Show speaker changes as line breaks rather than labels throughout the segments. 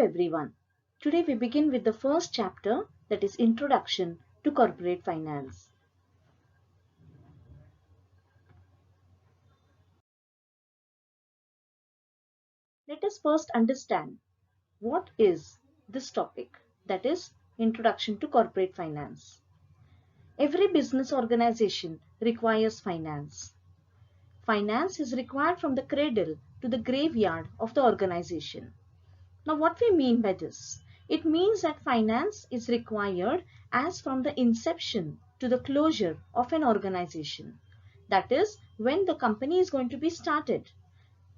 everyone. Today we begin with the first chapter, that is Introduction to Corporate Finance. Let us first understand what is this topic, that is Introduction to Corporate Finance. Every business organization requires finance. Finance is required from the cradle to the graveyard of the organization. Now what we mean by this? It means that finance is required as from the inception to the closure of an organization. That is, when the company is going to be started.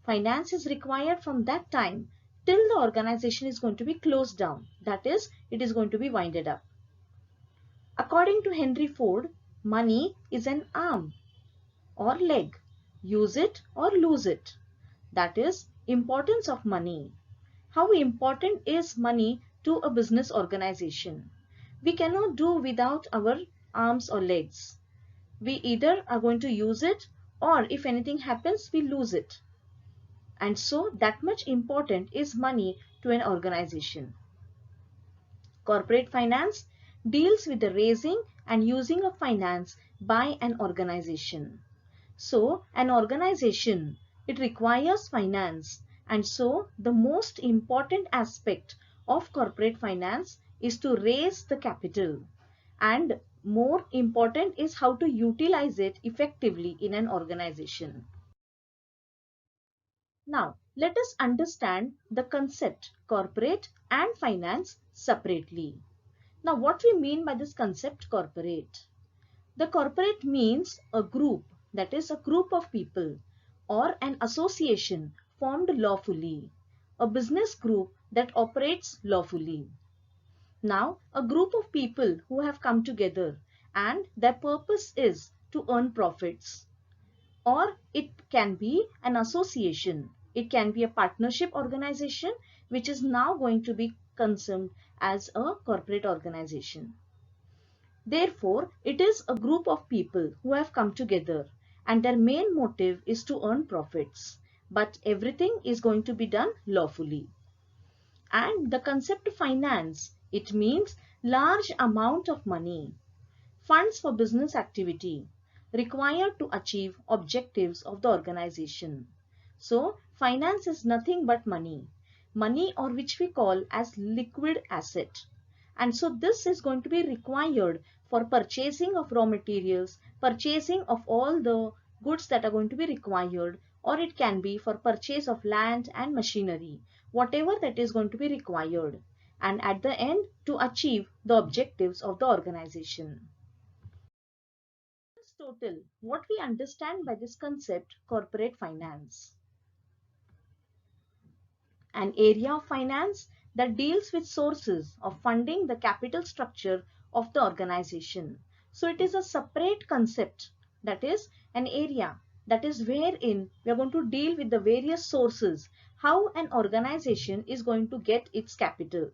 Finance is required from that time till the organization is going to be closed down. That is, it is going to be winded up. According to Henry Ford, money is an arm or leg. Use it or lose it. That is, importance of money. How important is money to a business organization? We cannot do without our arms or legs. We either are going to use it, or if anything happens, we lose it. And so that much important is money to an organization. Corporate finance deals with the raising and using of finance by an organization. So an organization, it requires finance. And so the most important aspect of corporate finance is to raise the capital, and more important is how to utilize it effectively in an organization. Now let us understand the concept corporate and finance separately. Now what we mean by this concept corporate? The corporate means a group, that is a group of people, or an association formed lawfully, a business group that operates lawfully. Now, a group of people who have come together and their purpose is to earn profits. Or it can be an association. It can be a partnership organization which is now going to be consumed as a corporate organization. Therefore, it is a group of people who have come together and their main motive is to earn profits. But everything is going to be done lawfully. And the concept of finance, it means large amount of money, funds for business activity required to achieve objectives of the organization. So, finance is nothing but money. Money, or which we call as liquid asset. And so this is going to be required for purchasing of raw materials, purchasing of all the goods that are going to be required, or it can be for purchase of land and machinery, whatever that is going to be required, and at the end to achieve the objectives of the organization. Total, what we understand by this concept corporate finance? An area of finance that deals with sources of funding the capital structure of the organization. So it is a separate concept, that is an area that is wherein we are going to deal with the various sources, how an organization is going to get its capital.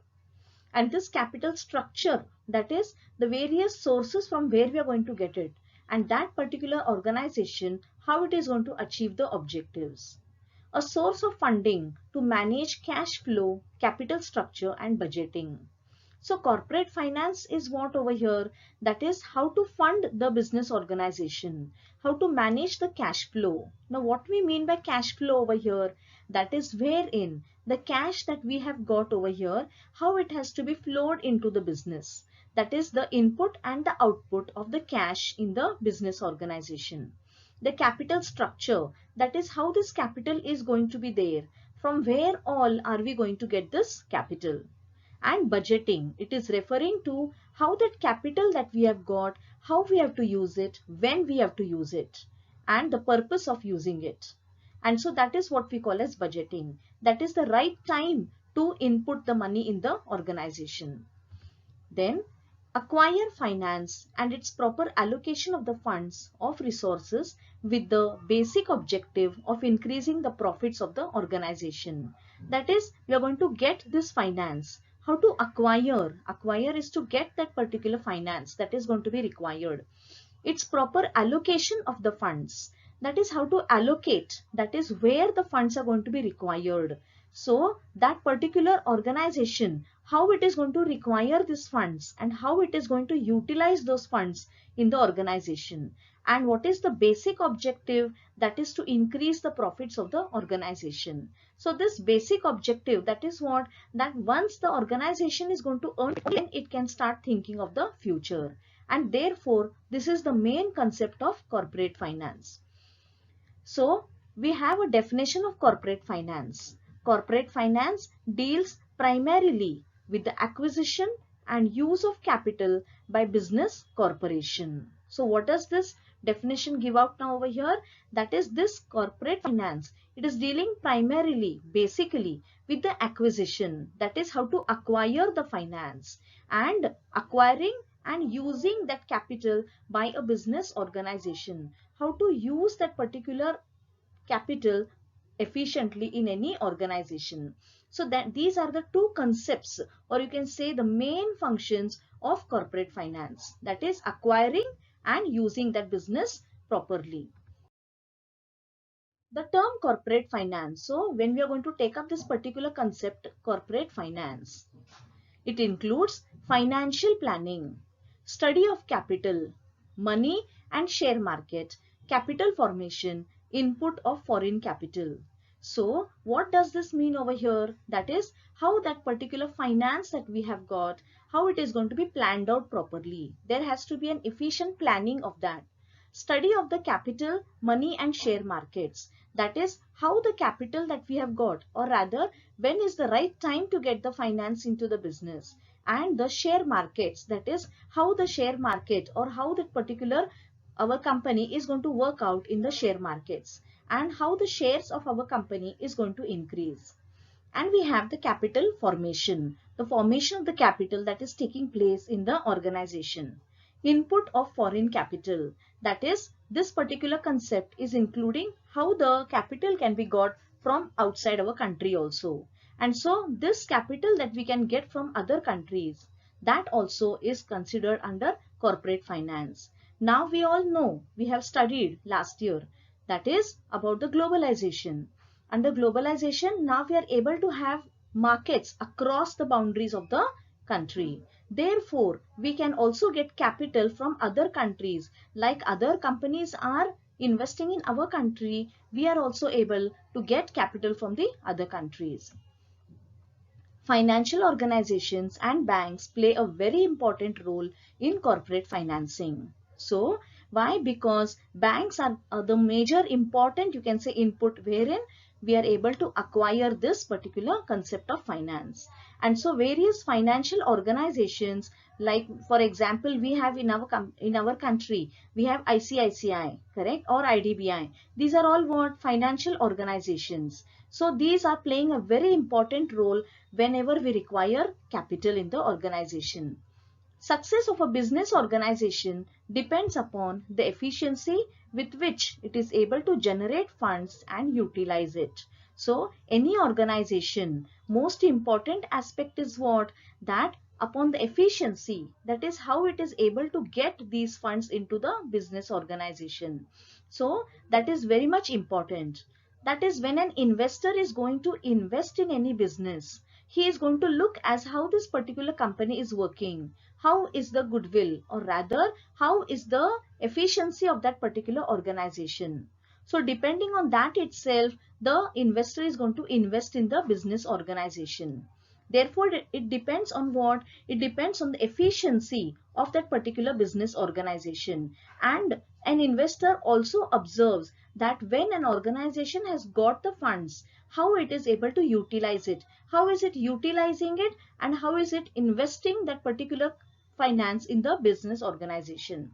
And this capital structure, that is the various sources from where we are going to get it, and that particular organization, how it is going to achieve the objectives. A source of funding to manage cash flow, capital structure and budgeting. So corporate finance is what over here? That is how to fund the business organization, how to manage the cash flow. Now what we mean by cash flow over here? That is wherein the cash that we have got over here, how it has to be flowed into the business. That is the input and the output of the cash in the business organization. The capital structure, that is how this capital is going to be there. From where all are we going to get this capital? And budgeting, it is referring to how that capital that we have got, how we have to use it, when we have to use it, and the purpose of using it. And so that is what we call as budgeting. That is the right time to input the money in the organization. Then acquire finance and its proper allocation of the funds of resources with the basic objective of increasing the profits of the organization. That is, we are going to get this finance. How to acquire? Acquire is to get that particular finance that is going to be required. Its proper allocation of the funds. That is how to allocate. That is where the funds are going to be required. So that particular organization, how it is going to require these funds and how it is going to utilize those funds in the organization, and what is the basic objective, that is to increase the profits of the organization. So this basic objective, that is what, that once the organization is going to earn, then it can start thinking of the future, and therefore this is the main concept of corporate finance. So we have a definition of corporate finance. Corporate finance deals primarily with the acquisition and use of capital by business corporation. So what does this definition give out now over here? That is, this corporate finance, it is dealing primarily, basically, with the acquisition, that is how to acquire the finance, and acquiring and using that capital by a business organization, how to use that particular capital efficiently in any organization. So that these are the two concepts, or you can say the main functions of corporate finance, that is acquiring and using that business properly. The term corporate finance, so when we are going to take up this particular concept, corporate finance, it includes financial planning, study of capital, money and share market, capital formation, input of foreign capital. So what does this mean over here? That is how that particular finance that we have got, how it is going to be planned out properly. There has to be an efficient planning of that. Study of the capital, money and share markets. That is how the capital that we have got, or rather when is the right time to get the finance into the business, and the share markets, that is how the share market or how that particular our company is going to work out in the share markets, and how the shares of our company is going to increase. And we have the capital formation, the formation of the capital that is taking place in the organization. Input of foreign capital, that is this particular concept is including how the capital can be got from outside our country also. And so this capital that we can get from other countries, that also is considered under corporate finance. Now we all know, we have studied last year, that is about the globalization. Under globalization, now we are able to have markets across the boundaries of the country. Therefore, we can also get capital from other countries. Like other companies are investing in our country, we are also able to get capital from the other countries. Financial organizations and banks play a very important role in corporate financing. So, why? Because banks are the major important, you can say, input wherein we are able to acquire this particular concept of finance. And so various financial organizations, like for example, we have in our country, we have ICICI, correct, or IDBI. These are all what? Financial organizations. So these are playing a very important role whenever we require capital in the organization. Success of a business organization depends upon the efficiency with which it is able to generate funds and utilize it. So any organization, most important aspect is what? That upon the efficiency, that is how it is able to get these funds into the business organization. So that is very much important. That is, when an investor is going to invest in any business, he is going to look as how this particular company is working, how is the goodwill, or rather how is the efficiency of that particular organization. So depending on that itself, the investor is going to invest in the business organization. Therefore, it depends on what? It depends on the efficiency of that particular business organization. And an investor also observes that when an organization has got the funds, how it is able to utilize it, how is it utilizing it, and how is it investing that particular finance in the business organization.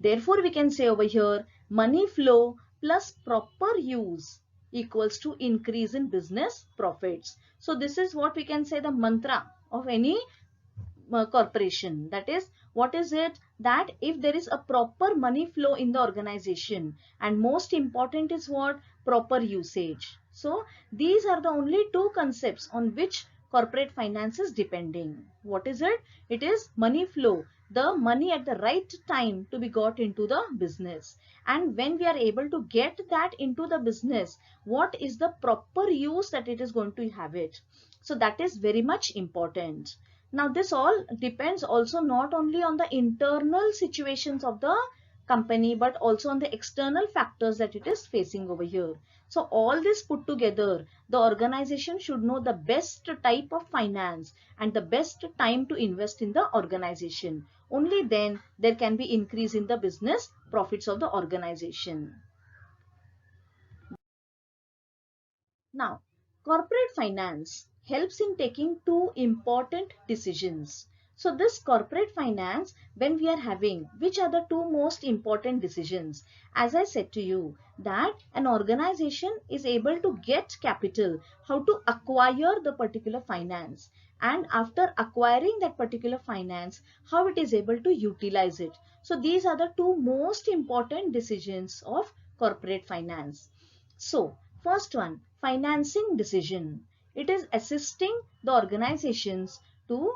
Therefore, we can say over here, money flow plus proper use equals to increase in business profits. So this is what we can say the mantra of any corporation. That is, what is it? That if there is a proper money flow in the organization, and most important is what? Proper usage. So these are the only two concepts on which corporate finance is depending. What is it? It is money flow the money at the right time to be got into the business. And when we are able to get that into the business, what is the proper use that it is going to have it? So that is very much important. Now this all depends also not only on the internal situations of the company, but also on the external factors that it is facing over here. So all this put together, the organization should know the best type of finance and the best time to invest in the organization. Only then there can be increase in the business profits of the organization. Now, corporate finance helps in taking two important decisions. So this corporate finance, when we are having, which are the two most important decisions? As I said to you, that an organization is able to get capital, how to acquire the particular finance, and after acquiring that particular finance, how it is able to utilize it. So these are the two most important decisions of corporate finance. So first one, financing decision. It is assisting the organizations to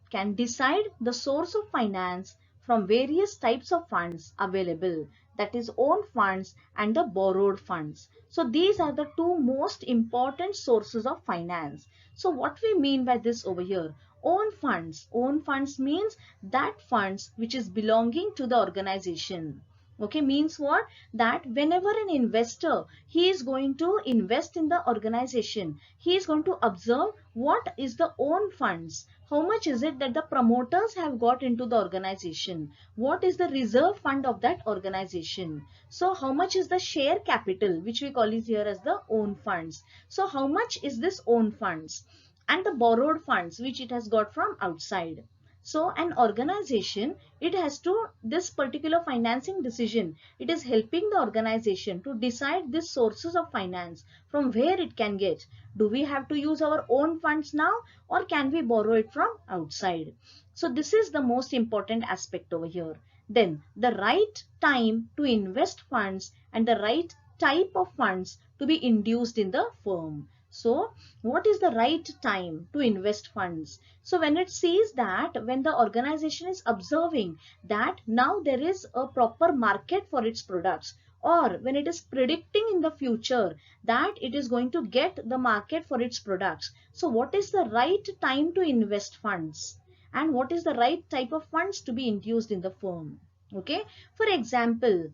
can decide the source of finance from various types of funds available, that is own funds and the borrowed funds. So these are the two most important sources of finance. So what we mean by this over here, own funds means that funds which is belonging to the organization. Okay, means what? That whenever an investor, he is going to invest in the organization, he is going to observe what is the own funds, how much is it that the promoters have got into the organization, what is the reserve fund of that organization, so how much is the share capital, which we call is here as the own funds, so how much is this own funds, and the borrowed funds which it has got from outside. So an organization, it has to, this particular financing decision, it is helping the organization to decide these sources of finance from where it can get. Do we have to use our own funds now, or can we borrow it from outside? So this is the most important aspect over here. Then the right time to invest funds and the right type of funds to be induced in the firm. So what is the right time to invest funds? So when it sees that, when the organization is observing that now there is a proper market for its products, or when it is predicting in the future that it is going to get the market for its products, so what is the right time to invest funds and what is the right type of funds to be induced in the firm? Okay, for example,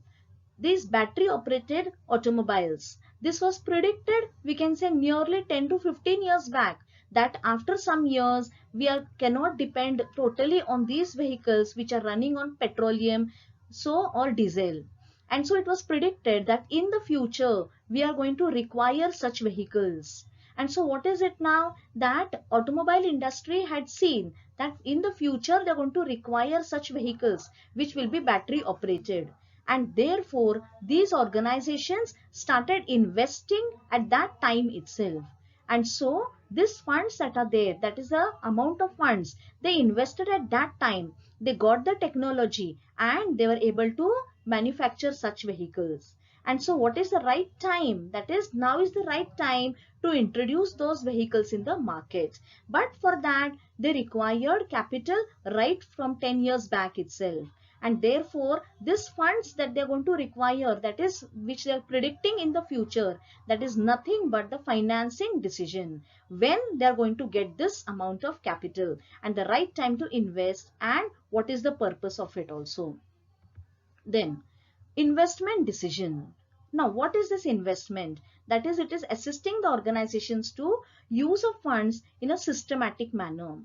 these battery operated automobiles, this was predicted, we can say nearly 10 to 15 years back, that after some years we cannot depend totally on these vehicles which are running on petroleum, so or diesel. And so it was predicted that in the future we are going to require such vehicles. And so what is it now, that automobile industry had seen that in the future they are going to require such vehicles which will be battery operated, and therefore these organizations started investing at that time itself. And so these funds that are there, that is the amount of funds they invested at that time, they got the technology and they were able to manufacture such vehicles. And so what is the right time? That is, now is the right time to introduce those vehicles in the market. But for that they required capital right from 10 years back itself, and therefore this funds that they are going to require, that is which they are predicting in the future, that is nothing but the financing decision, when they are going to get this amount of capital and the right time to invest and what is the purpose of it also. Then investment decision. Now what is this investment? That is, it is assisting the organizations to use of funds in a systematic manner.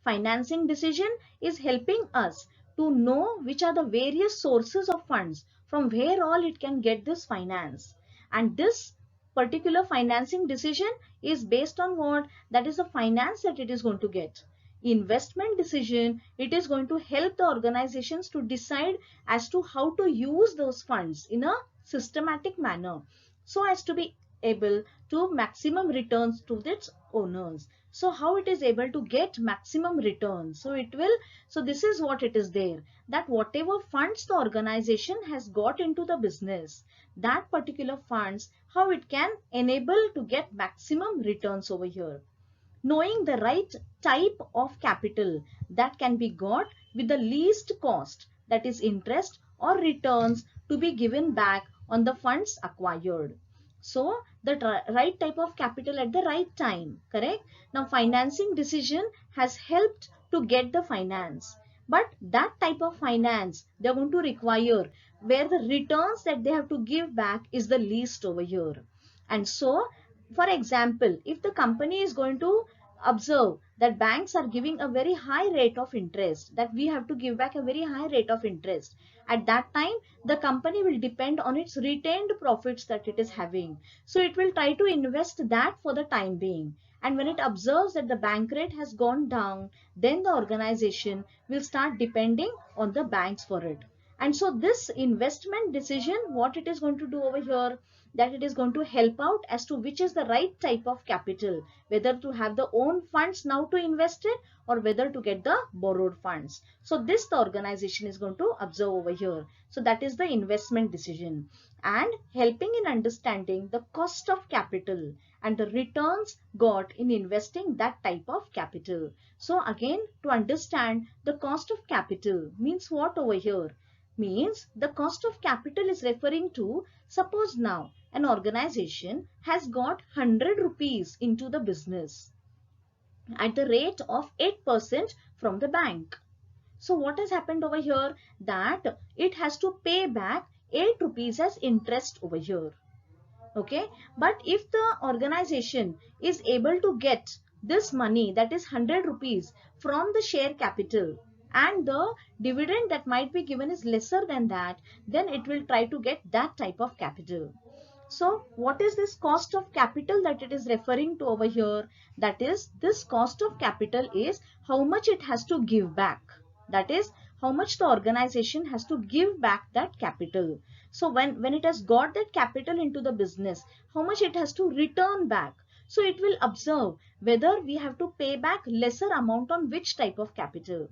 Financing decision is helping us to know which are the various sources of funds from where all it can get this finance. And this particular financing decision is based on what? That is the finance that it is going to get. Investment decision, it is going to help the organizations to decide as to how to use those funds in a systematic manner so as to be able to maximum returns to its owners. So how it is able to get maximum returns? So it will, so this is what it is there, that whatever funds the organization has got into the business, that particular funds, how it can enable to get maximum returns over here. Knowing the right type of capital that can be got, with the least cost, that is interest or returns to be given back on the funds acquired. So the right type of capital at the right time, correct? Now financing decision has helped to get the finance, but that type of finance they are going to require where the returns that they have to give back is the least over here. And so, for example, if the company is going to observe that banks are giving a very high rate of interest, that we have to give back a very high rate of interest, at that time the company will depend on its retained profits that it is having. So it will try to invest that for the time being. And when it observes that the bank rate has gone down, then the organization will start depending on the banks for it. And so this investment decision, what it is going to do over here, that it is going to help out as to which is the right type of capital, whether to have the own funds now to invest it or whether to get the borrowed funds. So this the organization is going to observe over here. So that is the investment decision, and helping in understanding the cost of capital and the returns got in investing that type of capital. So again, to understand the cost of capital means what over here? Means the cost of capital is referring to, suppose now an organization has got 100 rupees into the business at the rate of 8% from the bank. So what has happened over here? That it has to pay back 8 rupees as interest over here. Okay, but if the organization is able to get this money, that is 100 rupees from the share capital, and the dividend that might be given is lesser than that, then it will try to get that type of capital. So what is this cost of capital that it is referring to over here? That is, this cost of capital is how much it has to give back. That is, how much the organization has to give back that capital. So when it has got that capital into the business, how much it has to return back. So it will observe whether we have to pay back lesser amount on which type of capital.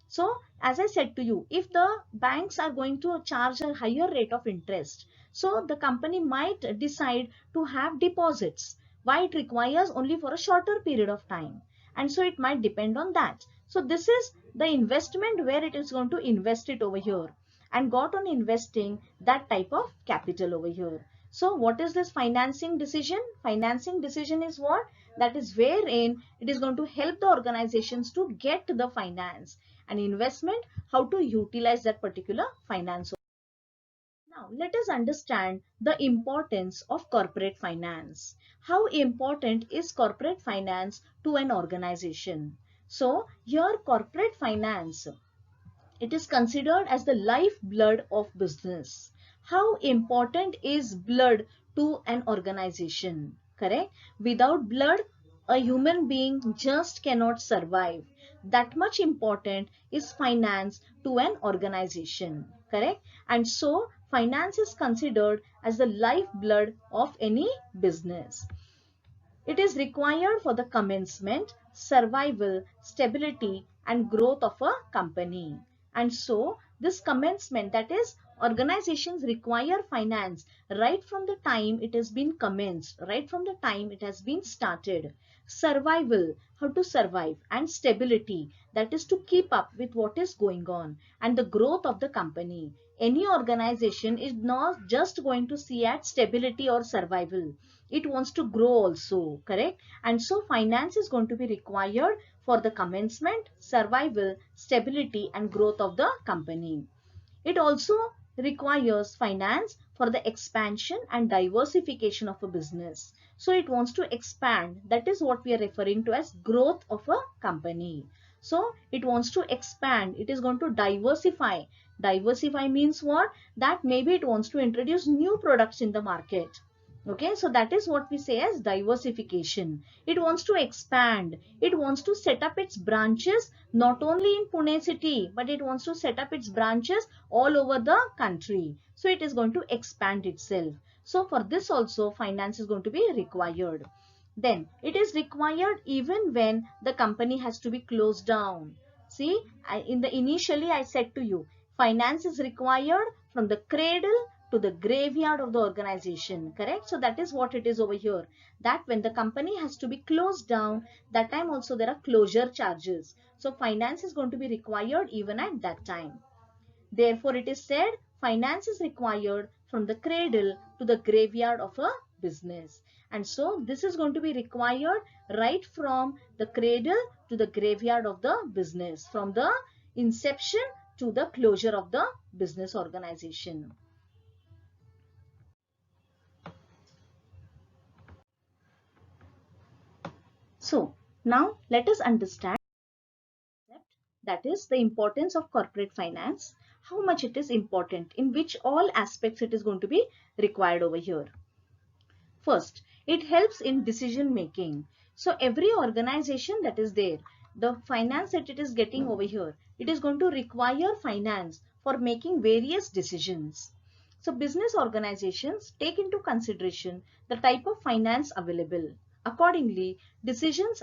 So as I said to you, if the banks are going to charge a higher rate of interest, so the company might decide to have deposits. Why? It requires only for a shorter period of time. And so it might depend on that. So this is the investment where it is going to invest it over here and got on investing that type of capital over here. So what is this financing decision? Financing decision is what? That is wherein it is going to help the organizations to get the finance, and investment, how to utilize that particular finance. Now, let us understand the importance of corporate finance. How important is corporate finance to an organization? So, here corporate finance, it is considered as the lifeblood of business. How important is blood to an organization? Correct? Without blood, a human being just cannot survive. That much important is finance to an organization. Correct? And so, finance is considered as the lifeblood of any business. It is required for the commencement, survival, stability, and growth of a company. And so, this commencement, that is, organizations require finance right from the time it has been commenced, right from the time it has been started. Survival, how to survive, and stability, that is to keep up with what is going on, and the growth of the company. Any organization is not just going to see at stability or survival. It wants to grow also, correct? And so finance is going to be required for the commencement, survival, stability, and growth of the company. It also requires finance for the expansion and diversification of a business. So it wants to expand. That is what we are referring to as growth of a company. So it wants to expand. It is going to diversify. Diversify means what? That maybe it wants to introduce new products in the market. Okay, so that is what we say as diversification. It wants to expand. It wants to set up its branches not only in Pune city, but it wants to set up its branches all over the country. So it is going to expand itself. So for this also finance is going to be required. Then it is required even when the company has to be closed down. See, initially I said to you, finance is required from the cradle to the graveyard of the organization. Correct? So that is what it is over here. That when the company has to be closed down, that time also there are closure charges. So finance is going to be required even at that time. Therefore, it is said finance is required from the cradle to the graveyard of a business. And so this is going to be required right from the cradle to the graveyard of the business, from the inception to the closure of the business organization. So now let us understand that is the importance of corporate finance, how much it is important, in which all aspects it is going to be required over here. First, it helps in decision making. So every organization that is there, the finance that it is getting over here, it is going to require finance for making various decisions. So business organizations take into consideration the type of finance available. Accordingly, decisions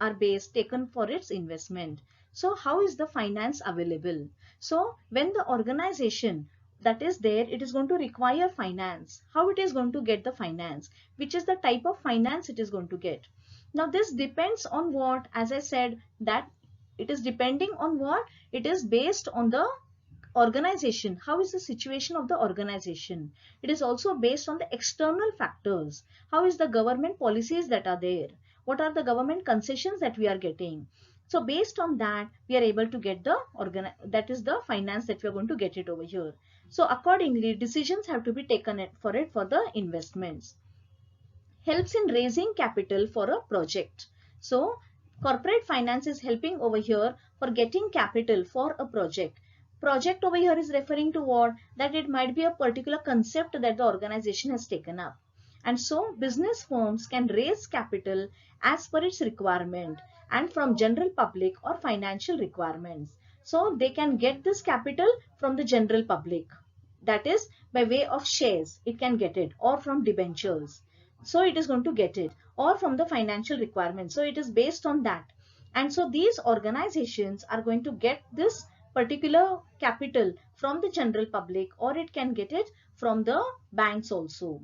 are based taken for its investment. So how is the finance available? So when the organization that is there, it is going to require finance. How it is going to get the finance? Which is the type of finance it is going to get? Now this depends on what, as I said, that it is depending on what? It is based on the organization. How is the situation of the organization? It is also based on the external factors. How is the government policies that are there? What are the government concessions that we are getting? So based on that, we are able to get the that is the finance that we are going to get it over here. So accordingly, decisions have to be taken for the investments. Helps in raising capital for a project. So corporate finance is helping over here for getting capital for a project. Project over here is referring to what? That it might be a particular concept that the organization has taken up. And so business firms can raise capital as per its requirement and from general public or financial requirements. So they can get this capital from the general public. That is by way of shares, it can get it, or from debentures. So it is going to get it, or from the financial requirements. So it is based on that. And so these organizations are going to get this particular capital from the general public, or it can get it from the banks also.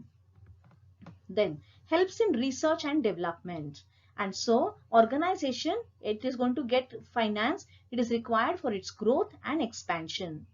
Then helps in research and development. And so organization, it is going to get finance. It is required for its growth and expansion.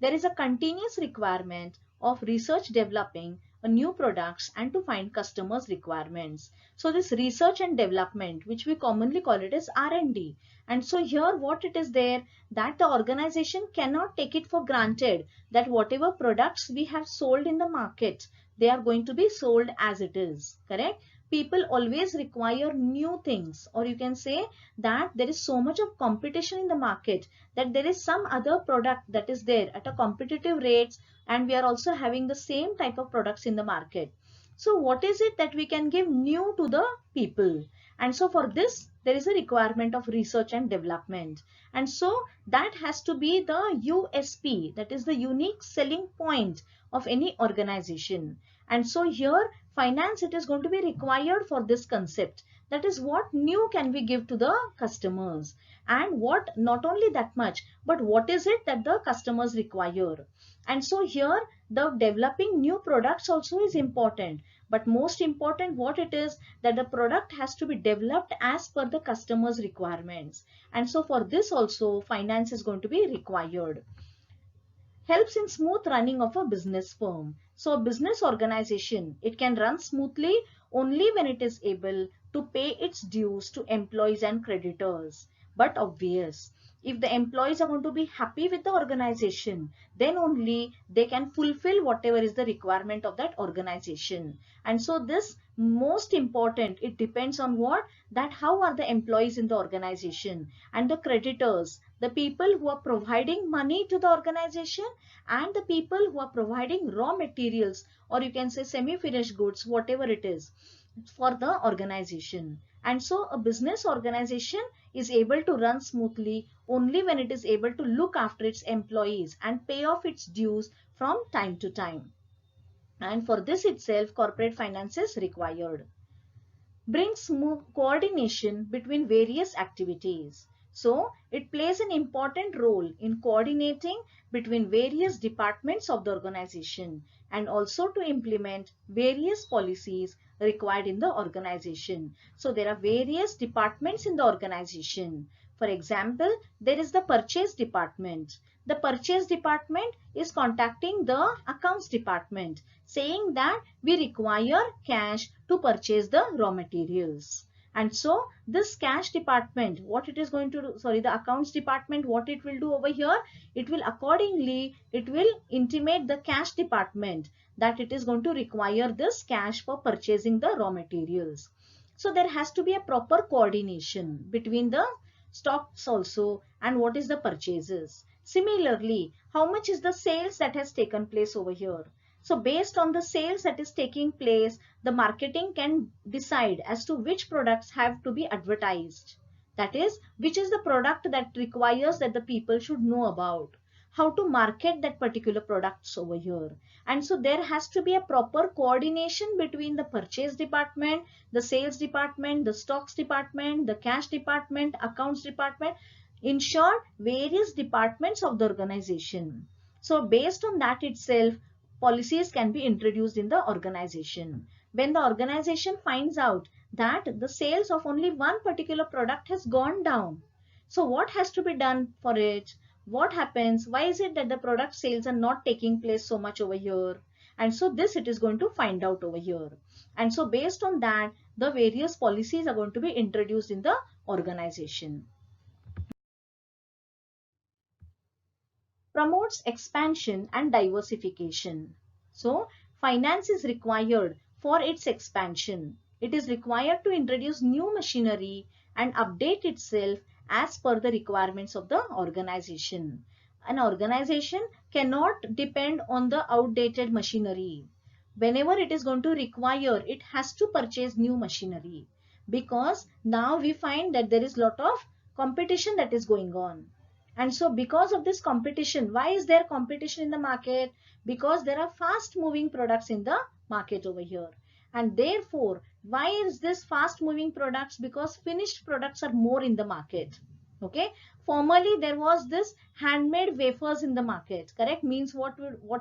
There is a continuous requirement of research developing new products and to find customers' requirements. So this research and development, which we commonly call it as R&D. And so here what it is there, that the organization cannot take it for granted that whatever products we have sold in the market, they are going to be sold as it is. Correct? People always require new things, or you can say that there is so much of competition in the market that there is some other product that is there at a competitive rates, and we are also having the same type of products in the market. So what is it that we can give new to the people? And so for this, there is a requirement of research and development. And so that has to be the USP, that is the unique selling point of any organization. And so here finance, it is going to be required for this concept. That is, what new can we give to the customers, and what, not only that much, but what is it that the customers require. And so here the developing new products also is important, but most important what it is, that the product has to be developed as per the customers requirements. And so for this also finance is going to be required. Helps in smooth running of a business firm. So a business organization, it can run smoothly only when it is able to pay its dues to employees and creditors. But obvious, if the employees are going to be happy with the organization, then only they can fulfill whatever is the requirement of that organization. And so this most important, it depends on what? That how are the employees in the organization, and the creditors, the people who are providing money to the organization, and the people who are providing raw materials, or you can say semi-finished goods, whatever it is, for the organization. And so a business organization is able to run smoothly only when it is able to look after its employees and pay off its dues from time to time. And for this itself, corporate finance is required. Brings coordination between various activities. So it plays an important role in coordinating between various departments of the organization and also to implement various policies required in the organization. So there are various departments in the organization. For example, there is the purchase department. The purchase department is contacting the accounts department saying that we require cash to purchase the raw materials. And so this cash department, what it is going to do, sorry, the accounts department, what it will do over here, it will accordingly, it will intimate the cash department that it is going to require this cash for purchasing the raw materials. So there has to be a proper coordination between the stocks also and what is the purchases. Similarly, how much is the sales that has taken place over here? So based on the sales that is taking place, the marketing can decide as to which products have to be advertised. That is, which is the product that requires that the people should know about. How to market that particular products over here. And so there has to be a proper coordination between the purchase department, the sales department, the stocks department, the cash department, accounts department. In short, various departments of the organization. So based on that itself, policies can be introduced in the organization. When the organization finds out that the sales of only one particular product has gone down, so what has to be done for it? What happens? Why is it that the product sales are not taking place so much over here? And so this it is going to find out over here. And so based on that, the various policies are going to be introduced in the organization. Promotes expansion and diversification. So finance is required for its expansion. It is required to introduce new machinery and update itself as per the requirements of the organization. An organization cannot depend on the outdated machinery. Whenever it is going to require, it has to purchase new machinery, because now we find that there is lot of competition that is going on. And so because of this competition, why is there competition in the market? Because there are fast moving products in the market over here. And therefore, why is this fast moving products? Because finished products are more in the market. Okay. Formerly, there was this handmade wafers in the market. Correct? Means what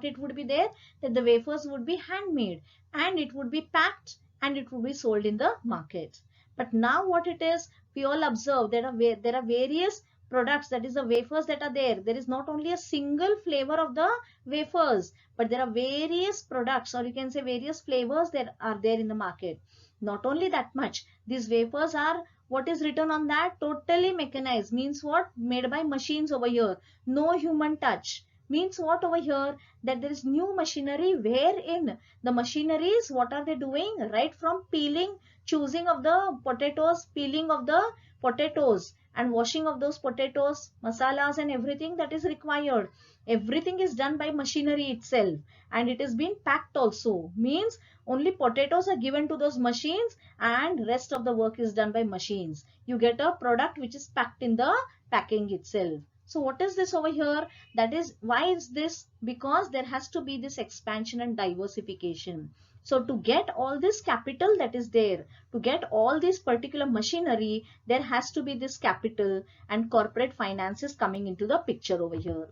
it would be there? That the wafers would be handmade and it would be packed and it would be sold in the market. But now what it is, we all observe there are various products, that is the wafers that are there. There is not only a single flavor of the wafers, but there are various products, or you can say various flavors that are there in the market. Not only that much, these wafers are, what is written on that? Totally mechanized. Means what? Made by machines over here. No human touch. Means what over here? That there is new machinery wherein the machineries, what are they doing? Right from peeling, choosing of the potatoes, peeling of the potatoes, and washing of those potatoes, masalas and everything that is required. Everything is done by machinery itself, and it is being packed also. Means only potatoes are given to those machines and rest of the work is done by machines. You get a product which is packed in the packing itself. So what is this over here? That is, why is this? Because there has to be this expansion and diversification. So to get all this capital that is there, to get all this particular machinery, there has to be this capital, and corporate finances coming into the picture over here.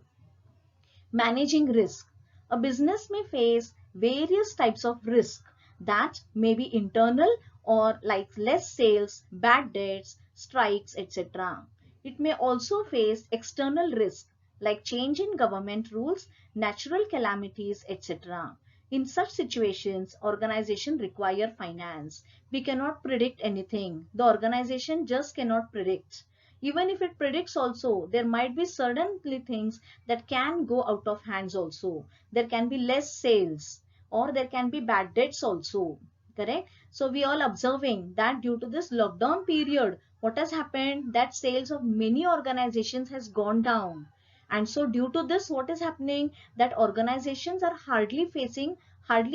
Managing risk. A business may face various types of risk that may be internal, or like less sales, bad debts, strikes, etc. It may also face external risk like change in government rules, natural calamities, etc. In such situations, organization require finance. We cannot predict anything. The organization just cannot predict. Even if it predicts also, there might be certainly things that can go out of hands also. There can be less sales, or there can be bad debts also. Correct? So we all observing that due to this lockdown period, what has happened? That sales of many organizations has gone down. And so due to this, what is happening? That organizations are hardly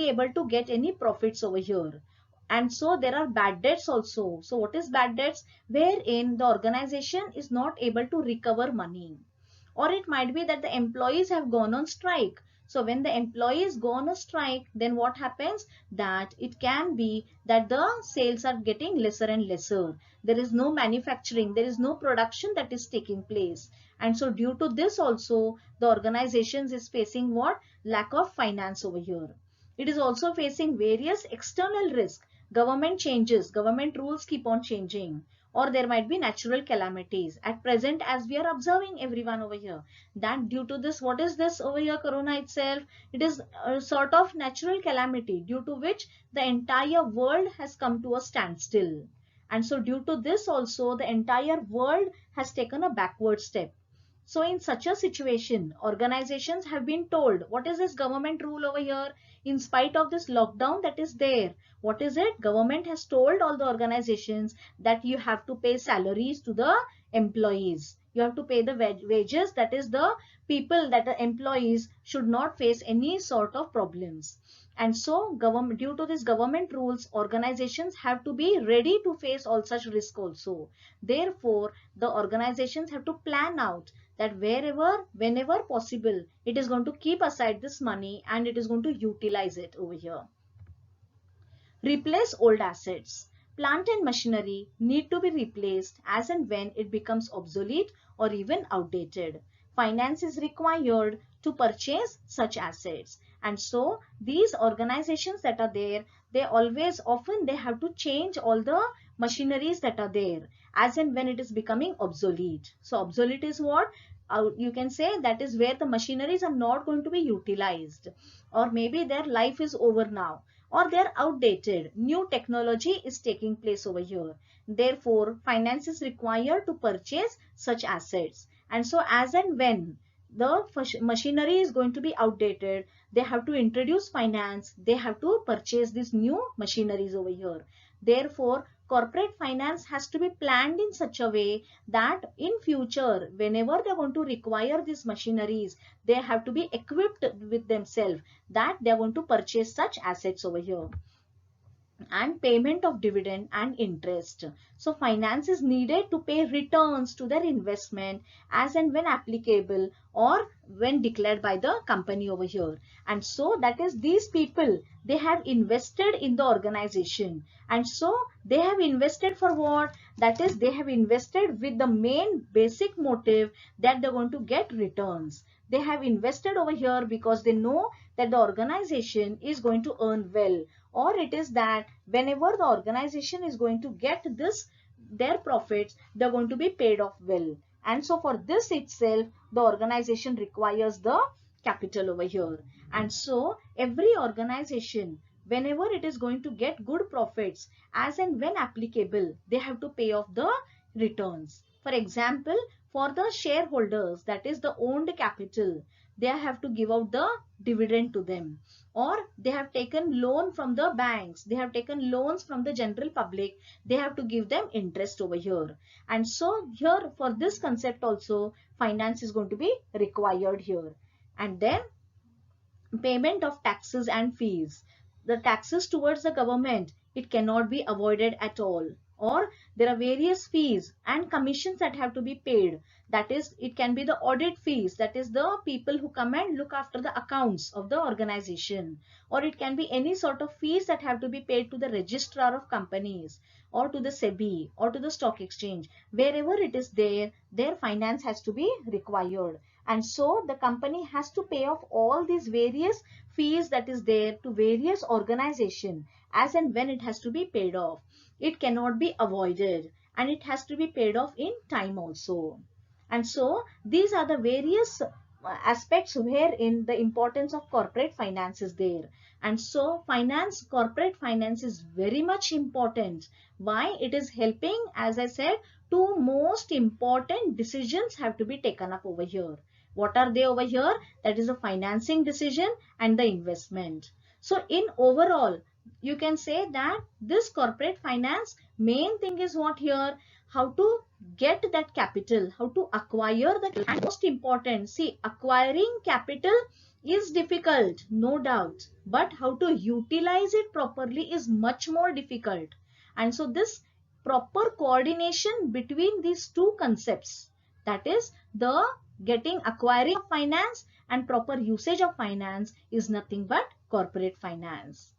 able to get any profits over here. And so there are bad debts also. So what is bad debts? Wherein the organization is not able to recover money. Or it might be that the employees have gone on strike. So when the employees go on a strike, then what happens? That it can be that the sales are getting lesser and lesser. There is no manufacturing, there is no production that is taking place. And so due to this also, the organizations is facing what? Lack of finance over here. It is also facing various external risks. Government changes, government rules keep on changing, or there might be natural calamities. At present, as we are observing everyone over here, that due to this, what is this over here, corona itself? It is a sort of natural calamity due to which the entire world has come to a standstill. And so due to this also, the entire world has taken a backward step. So in such a situation, organizations have been told, what is this government rule over here? In spite of this lockdown that is there, what is it? Government has told all the organizations that you have to pay salaries to the employees. You have to pay the wages, that is the people, that the employees should not face any sort of problems. And so government, due to this government rules, organizations have to be ready to face all such risk also. Therefore, the organizations have to plan out that wherever, whenever possible, it is going to keep aside this money and it is going to utilize it over here. Replace old assets. Plant and machinery need to be replaced as and when it becomes obsolete or even outdated. Finance is required to purchase such assets. And so these organizations that are there, they always often they have to change all the machineries that are there as and when it is becoming obsolete. So obsolete is what? You can say that is where the machineries are not going to be utilized, or maybe their life is over now, or they're outdated. New technology is taking place over here. Therefore, finance is required to purchase such assets. And so as and when the machinery is going to be outdated, they have to introduce finance. They have to purchase these new machineries over here. Therefore, corporate finance has to be planned in such a way that in future, whenever they're going to require these machineries, they have to be equipped with themselves that they're going to purchase such assets over here. And payment of dividend and interest. So finance is needed to pay returns to their investment as and when applicable or when declared by the company over here. And so that is these people, they have invested in the organization. And so they have invested for what? That is, they have invested with the main basic motive that they're going to get returns. They have invested over here because they know that the organization is going to earn well, or it is that whenever the organization is going to get this, their profits, they're going to be paid off well. And so for this itself, the organization requires the capital over here. And so every organization, whenever it is going to get good profits, as and when applicable, they have to pay off the returns. For example, for the shareholders, that is the owned capital, they have to give out the dividend to them, or they have taken loan from the banks, they have taken loans from the general public, they have to give them interest over here. And so here for this concept also, finance is going to be required here. And then payment of taxes and fees. The taxes towards the government, it cannot be avoided at all. Or there are various fees and commissions that have to be paid. That is, it can be the audit fees, that is the people who come and look after the accounts of the organization. Or it can be any sort of fees that have to be paid to the registrar of companies, or to the SEBI, or to the stock exchange. Wherever it is there, their finance has to be required. And so the company has to pay off all these various fees that is there to various organizations as and when it has to be paid off. It cannot be avoided, and it has to be paid off in time also. And so these are the various aspects wherein the importance of corporate finance is there. And so corporate finance is very much important. Why? It is helping, as I said, two most important decisions have to be taken up over here. What are they over here? That is the financing decision and the investment. So in overall, you can say that this corporate finance, main thing is what here? How to get that capital, how to acquire that. And most important, see, acquiring capital is difficult, no doubt, but how to utilize it properly is much more difficult. And so this proper coordination between these two concepts, that is the acquiring of finance and proper usage of finance is nothing but corporate finance.